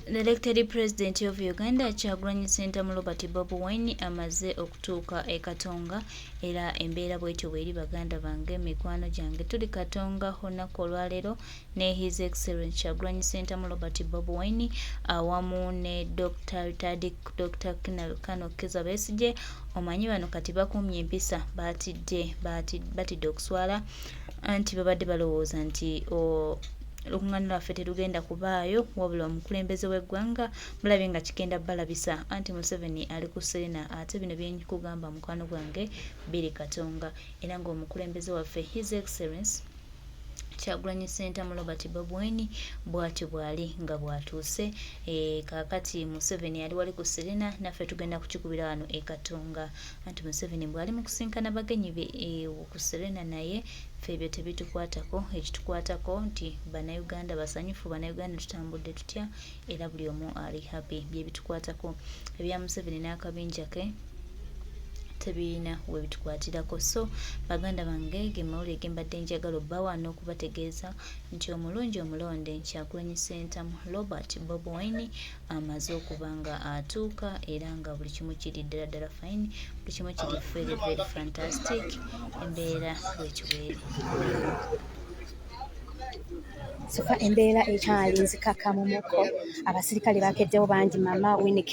The elected president of Uganda Kyagulanyi Ssentamu Bobi wWine amaze okutuuka e Katonga era embeera bwetyo bweri baganda bange mikwano gyange tuli Katonga olunaku olwaleero ne His Excellency Kyagulanyi Ssentamu Bobi wWine awamu ne Dr. Kano Kizza Besigye. Omanyi bano kati bakumye empisa batidde okuswala anti babadde balowooza nti olukungaana lwaffe terugenda kubaayo wabula omukulembeze w'eggwanga mulabye nga kigenda balabisa anti Museveni ali ku Serena ate bino byenkugamba mukwano gwange biri Katonga era ng'omukulembeze waffe His Excellency Kyagulanyi Ssentamu Bobi wWine bw'atyo bw'ali nga bw'atuuse kaakati Museveni ali wali ku Serena naffe tugenda kukikubira wano e Katonga anti Museveni bw'ali mu kusinkana bagenyi be ku Serena naye ffe ebyo tebitukwatako ekitukwatako nti bannayuganda basanyufu bannayuganda tutambudde tutya era buli omu ali happy bye bitukwatako ebya Museveni n'akabinja ke tebirina we bitukwatirako so baganda bange ge mawulire ge mbadde njagala obbawa n'okubategeeza nti omulungi omulonde Kyagulanyi Ssentamu Bobi wWine amaze okuba nga atuuka era nga buli kimu kiri ddala fine buli kimu kiri very fantastic embeera bwekyo bweri Sofa embeera ekyali nzikakamumuko abasirikale bakeddewo bangi mama Winnie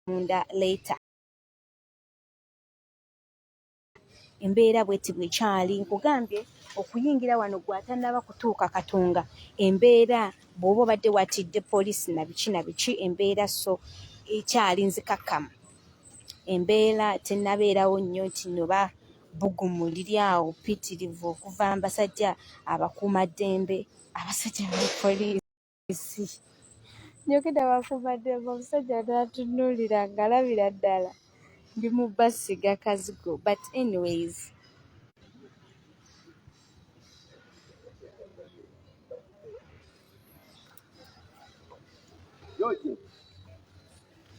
munda later embeera bweti bwekyali nkugambye okuyingira wano gwatannaba kutuuka Katonga embeera bw'oba obadde watidde poliisi na biki embeera so ekyali nzikakkamu embeera tennabeerawo nnyo nti noba bbugumu liri awo ppitirivu okuva mbasajja abakuumaddembe abasajja ba poliisi njogedde abakuumaddembe omusajja n'atunuulira ng'alabira ddala ndi mu basi gakazigo but anyways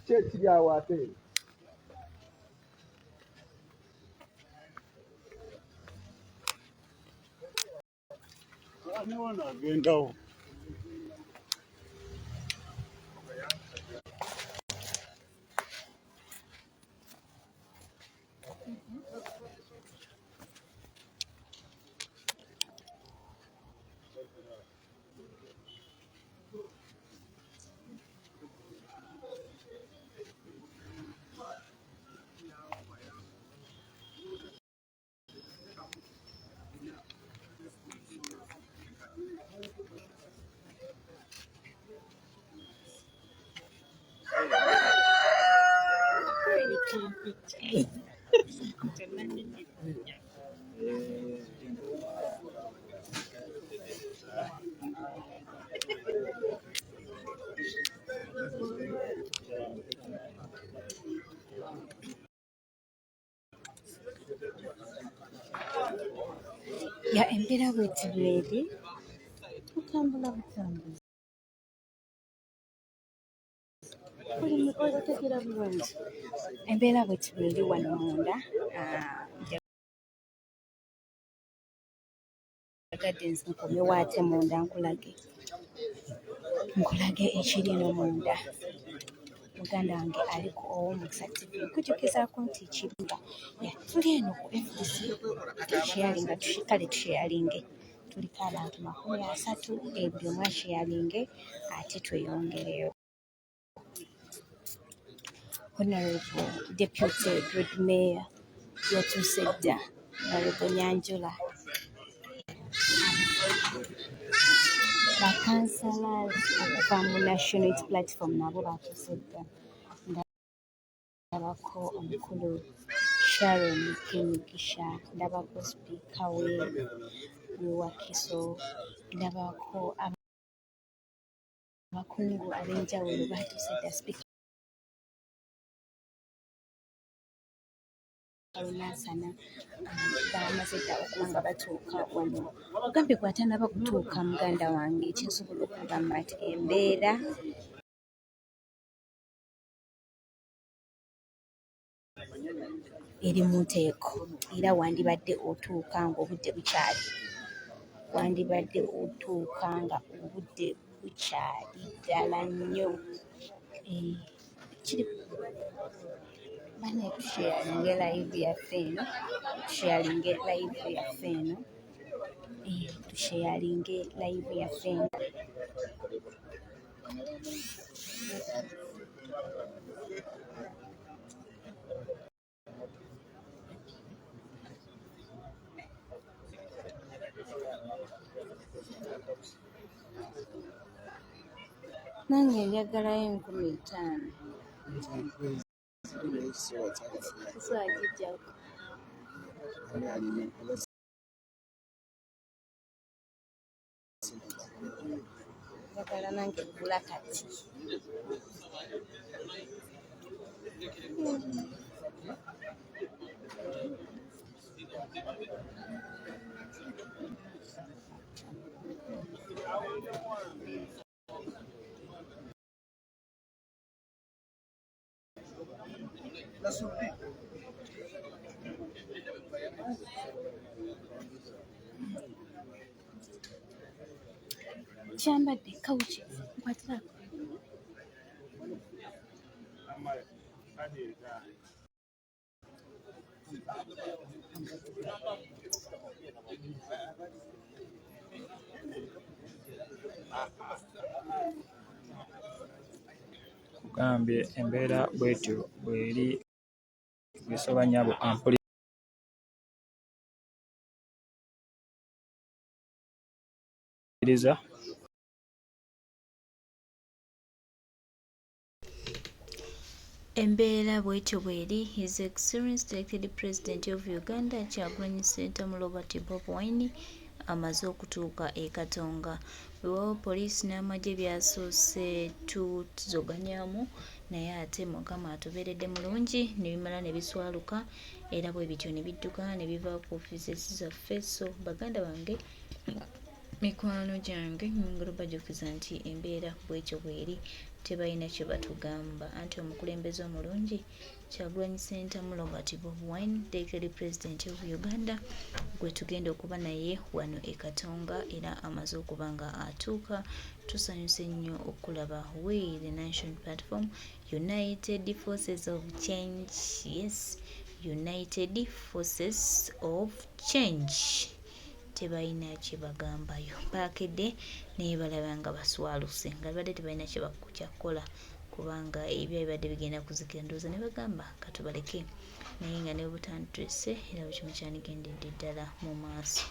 Kiri awo ate agendawo Ya embeera bw'etibeeri tutambula butambuzi otegeera bulungi embeera bw'etibeeri wano munda njagadde nkomewo ate munda nkulage ekiri eno munda muganda wange aliko ow'omukisa TV nkujukizaako nti ekiringa tuli eno ku FDC kale tusheyalinge tuliko abantu 30 buli omu asheyalinge ate tweyongereyo. Honorable Deputy Good Mayor yatuuse dda Honorable Nyanjula, bakansalas okuva mu National Unity Platform nabo batuuse dda. Ndabako omukulu Sharon Kinyigisha, ndabako sipiika we Wakiso, ndabako abakungu ab'enjawulo batuuse dda. Sipiika Lunansana bamaze dda okuba nga batuuka wano. Ogambye bw'atanaba kutuuka muganda wange kyensobola okugamba nti embeera eri mu nteeko era wandibadde otuuka ng'obudde bukyali. Wandibadde otuuka nga obudde bukyali ddala nnyo. Bane tusheyalinge live yaffe eno, tusheyalinge live yaffe eno, tusheyalinge live yaffe eno. Nange njagalayo 5000. Kiswagijjako. Njagala nange kugula kati. Kyambadde kawuki nkwatirako. Kugambye embeera bwetyo bw'eri bwesobanya abo ampuliriza. Embeera bwetyo bw'eri. His Excellency Elected President of Uganda Kyagulanyi Ssentamu Bobi wWine amaze okutuuka e Katonga. Weewaawo poliisi n'amagye byasoose tuzoganyamu naye ate Mukama atubeeredde mulungi ne bimala ne biswaluka era bwe bityo ne bidduka ne biva ku ofiisi zaffe. So baganda bange, mikwano gyange, nyongera obajukiza nti embeera bwetyo bw'eri, tebalina kye batugamba anti omukulembeze omulungi Kyagulanyi Ssentamu Bobi wWine, Deputy President of Uganda, gwe tugenda okuba naye wano e Katonga era amaze okuba nga atuuka. Tusanyuse nnyo okulaba we the National Platform, United Forces of Change. Yes, United Forces of Change. Tebalina kye bagambayo, baakedde naye balaba nga baswaluse, nga badde tebalina kyakukola kubanga ebyo bibadde bigenda kuzikira, ndowooza ne bagamba katubaleke naye nga ne butandutuse era buli kimu kyanigendedde ddala mu maaso.